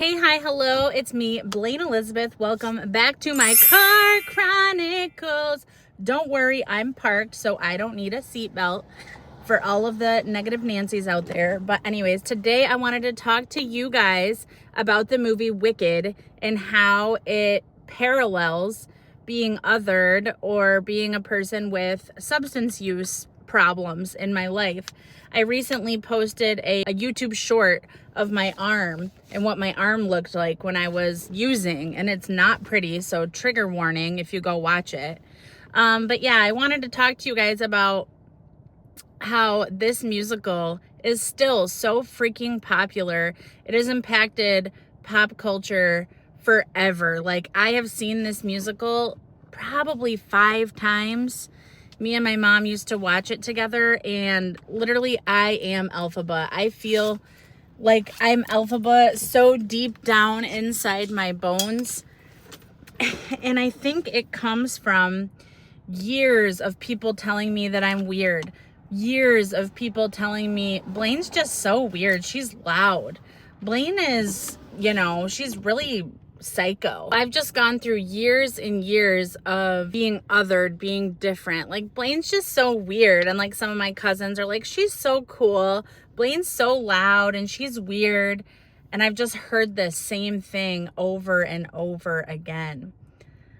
Hey, hi, hello, it's me, Blayne Elizabeth. Welcome back to my car chronicles. Don't worry, I'm parked, so I don't need a seatbelt for all of the negative Nancys out there. But anyways, today I wanted to talk to you guys about the movie Wicked and how it parallels being othered or being a person with substance use problems in my life. I recently posted a YouTube short of my arm and what my arm looked like when I was using, and it's not pretty, so trigger warning if you go watch it. But yeah, I wanted to talk to you guys about how this musical is still so freaking popular. It has impacted pop culture forever. Like, I have seen this musical probably 5 times. Me and my mom used to watch it together, and literally I am Elphaba. I feel like I'm Elphaba so deep down inside my bones. And I think it comes from years of people telling me that I'm weird. Years of people telling me, Blayne's just so weird. She's loud. Blayne is, she's really psycho. I've just gone through years and years of being othered, being different. Like, Blayne's just so weird. And like, some of my cousins are like, she's so cool. Blayne's so loud and she's weird. And I've just heard the same thing over and over again.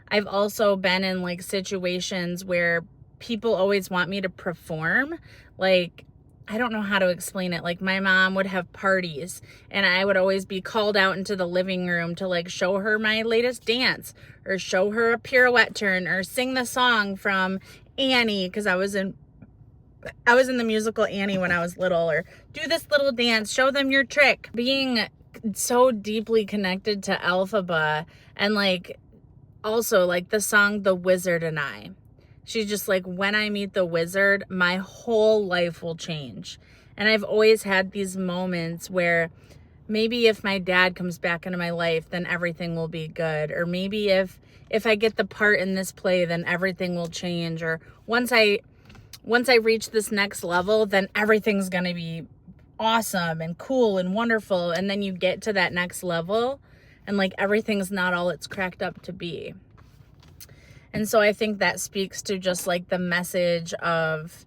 I've also been in like situations where people always want me to perform. Like, I don't know how to explain it. Like, my mom would have parties and I would always be called out into the living room to like show her my latest dance or show her a pirouette turn or sing the song from Annie, because I was in the musical Annie when I was little, or do this little dance, show them your trick. Being so deeply connected to Elphaba, and like also like the song The Wizard and I. She's just like, when I meet the wizard, my whole life will change. And I've always had these moments where maybe if my dad comes back into my life, then everything will be good. Or maybe if I get the part in this play, then everything will change. Or once I reach this next level, then everything's going to be awesome and cool and wonderful. And then you get to that next level and like everything's not all it's cracked up to be. And so I think that speaks to just like the message of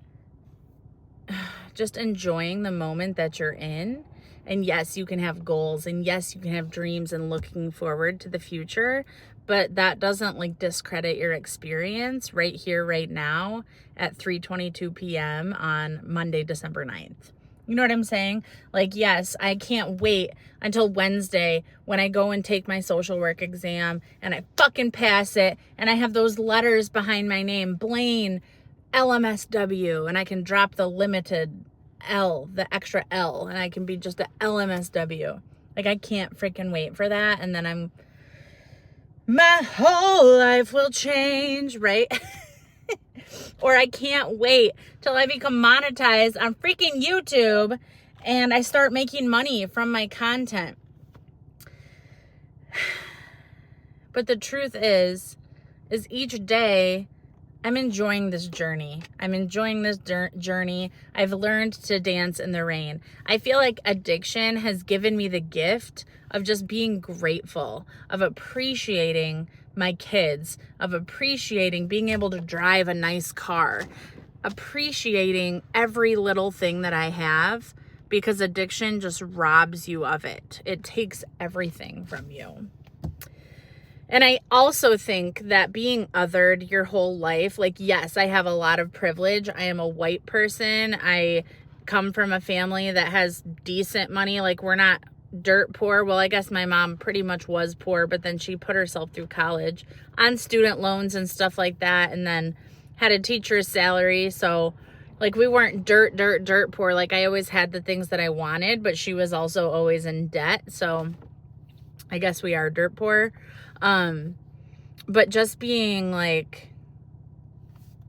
just enjoying the moment that you're in. And yes, you can have goals, and yes, you can have dreams and looking forward to the future, but that doesn't like discredit your experience right here, right now at 3:22 p.m. on Monday, December 9th. You know what I'm saying? Like, yes, I can't wait until Wednesday when I go and take my social work exam and I fucking pass it and I have those letters behind my name, Blayne LMSW, and I can drop the limited L, the extra L, and I can be just a LMSW. Like, I can't freaking wait for that. And then my whole life will change, right? Or I can't wait till I become monetized on freaking YouTube and I start making money from my content. But the truth is each day I'm enjoying this journey. I'm enjoying this journey. I've learned to dance in the rain. I feel like addiction has given me the gift of just being grateful, of appreciating my kids, of appreciating being able to drive a nice car, appreciating every little thing that I have, because addiction just robs you of it. It takes everything from you. And I also think that being othered your whole life, like, yes, I have a lot of privilege. I am a white person. I come from a family that has decent money. Like, we're not dirt poor. Well, I guess my mom pretty much was poor, but then she put herself through college on student loans and stuff like that, and then had a teacher's salary. So like, we weren't dirt poor. Like, I always had the things that I wanted, but she was also always in debt. So I guess we are dirt poor. But just being like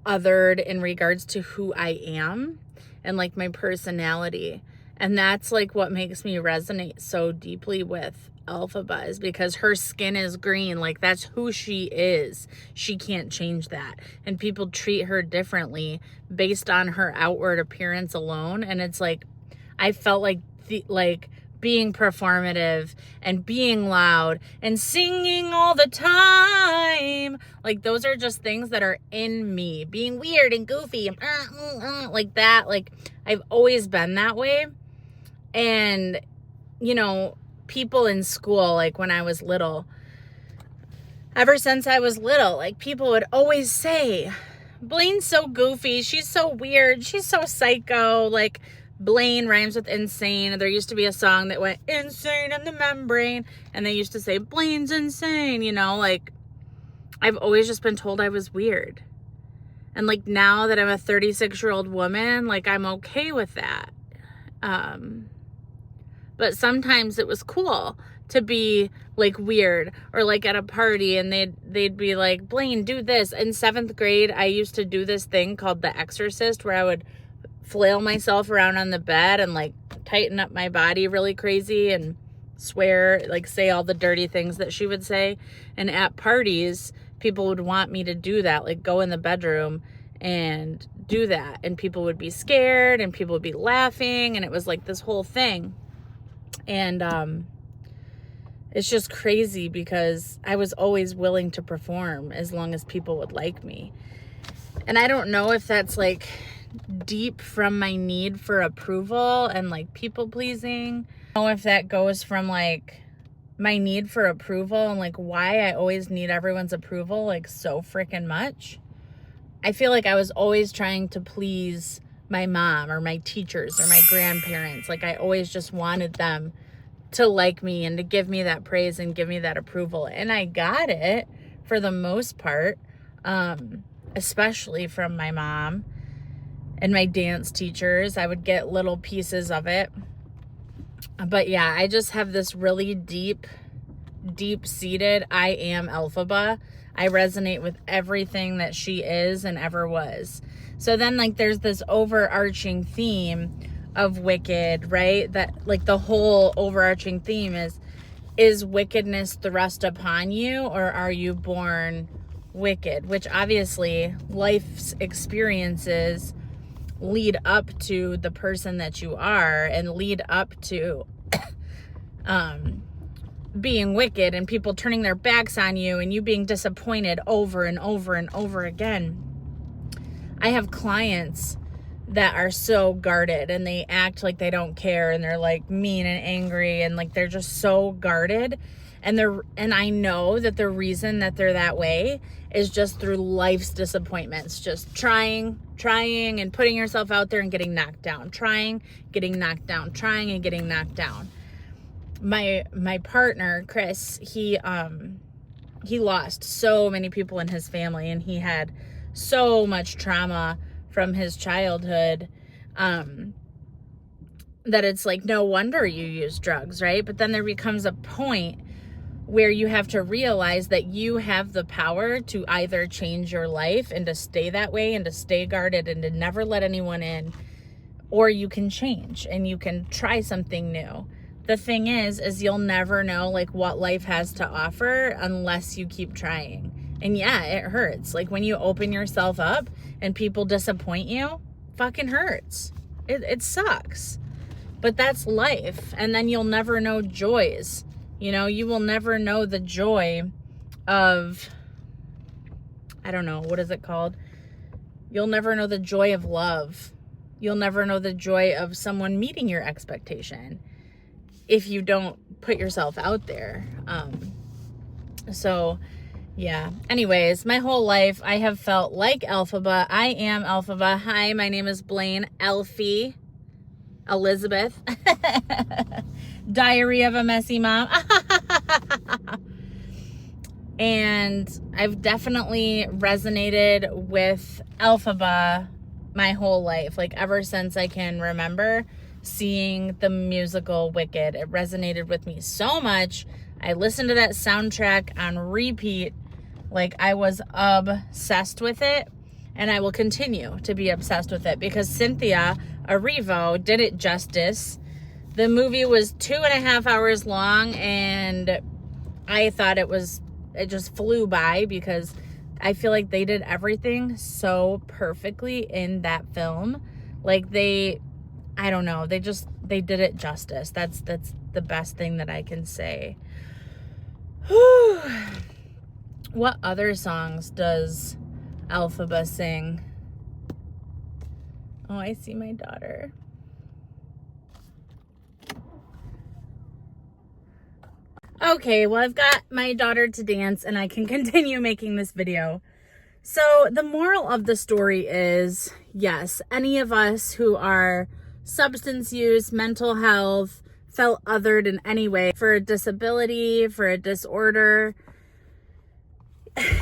othered in regards to who I am and like my personality. And that's like what makes me resonate so deeply with Elphaba, is because her skin is green. Like, that's who she is. She can't change that. And people treat her differently based on her outward appearance alone. And it's like, I felt like being performative and being loud and singing all the time. Like, those are just things that are in me. Being weird and goofy and like that. Like, I've always been that way. And, you know, people in school, like when I was little, ever since I was little, like people would always say, Blayne's so goofy, she's so weird, she's so psycho. Like, Blayne rhymes with insane. There used to be a song that went insane in the membrane, and they used to say Blayne's insane, you know. Like, I've always just been told I was weird. And like, now that I'm a 36-year-old woman, like, I'm okay with that. But sometimes it was cool to be like weird, or like at a party and they'd be like, Blayne, do this. In 7th grade, I used to do this thing called The Exorcist, where I would flail myself around on the bed and like tighten up my body really crazy and swear, like say all the dirty things that she would say. And at parties, people would want me to do that, like go in the bedroom and do that. And people would be scared and people would be laughing, and it was like this whole thing. And it's just crazy because I was always willing to perform as long as people would like me. And I don't know if that's like deep from my need for approval and like people pleasing. I don't know if that goes from like my need for approval and like why I always need everyone's approval like so freaking much. I feel like I was always trying to please my mom or my teachers or my grandparents. Like, I always just wanted them to like me and to give me that praise and give me that approval. And I got it for the most part, especially from my mom and my dance teachers. I would get little pieces of it. But yeah, I just have this really deep-seated I am Elphaba. I resonate with everything that she is and ever was. So then, like, there's this overarching theme of wicked, right? That, like, the whole overarching theme is wickedness thrust upon you, or are you born wicked? Which obviously life's experiences lead up to the person that you are and lead up to being wicked and people turning their backs on you and you being disappointed over and over and over again. I have clients that are so guarded and they act like they don't care, and they're like mean and angry, and like they're just so guarded. And I know that the reason that they're that way is just through life's disappointments, just trying and putting yourself out there and getting knocked down, trying, getting knocked down, trying and getting knocked down. My partner, Chris, he lost so many people in his family, and he had so much trauma from his childhood, that it's like, no wonder you use drugs, right? But then there becomes a point where you have to realize that you have the power to either change your life and to stay that way and to stay guarded and to never let anyone in, or you can change and you can try something new. The thing is you'll never know like what life has to offer unless you keep trying. And yeah, it hurts. Like, when you open yourself up and people disappoint you, fucking hurts. It sucks. But that's life. And then you'll never know joys. You know, you will never know the joy of, I don't know, what is it called? You'll never know the joy of love. You'll never know the joy of someone meeting your expectation if you don't put yourself out there. So yeah, anyways, my whole life I have felt like Elphaba. I am Elphaba. Hi, my name is Blayne Elizabeth. Diary of a Messy Mom. And I've definitely resonated with Elphaba my whole life, like ever since I can remember seeing the musical Wicked. It resonated with me so much. I listened to that soundtrack on repeat. Like, I was obsessed with it, and I will continue to be obsessed with it because Cynthia Erivo did it justice. The movie was 2.5 hours long, and I thought it just flew by because I feel like they did everything so perfectly in that film. Like, I don't know, they did it justice. That's the best thing that I can say. What other songs does Elphaba sing? Oh, I see my daughter. Okay, well, I've got my daughter to dance and I can continue making this video. So the moral of the story is, yes, any of us who are substance use, mental health, felt othered in any way, for a disability, for a disorder,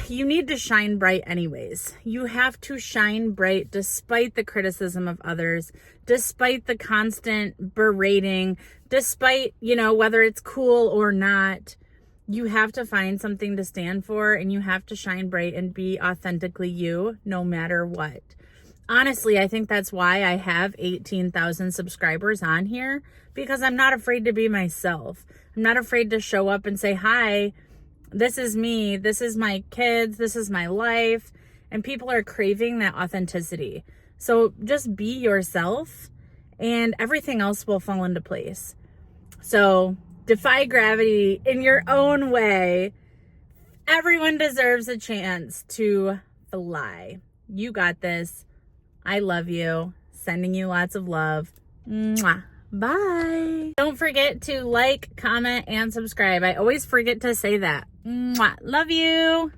you need to shine bright anyways. You have to shine bright despite the criticism of others, despite the constant berating, despite, you know, whether it's cool or not. You have to find something to stand for, and you have to shine bright and be authentically you no matter what. Honestly, I think that's why I have 18,000 subscribers on here, because I'm not afraid to be myself. I'm not afraid to show up and say, hi, this is me, this is my kids, this is my life, and people are craving that authenticity. So just be yourself and everything else will fall into place. So defy gravity in your own way. Everyone deserves a chance to fly. You got this. I love you. Sending you lots of love. Mwah. Bye. Don't forget to like, comment, and subscribe. I always forget to say that. Mwah. Love you.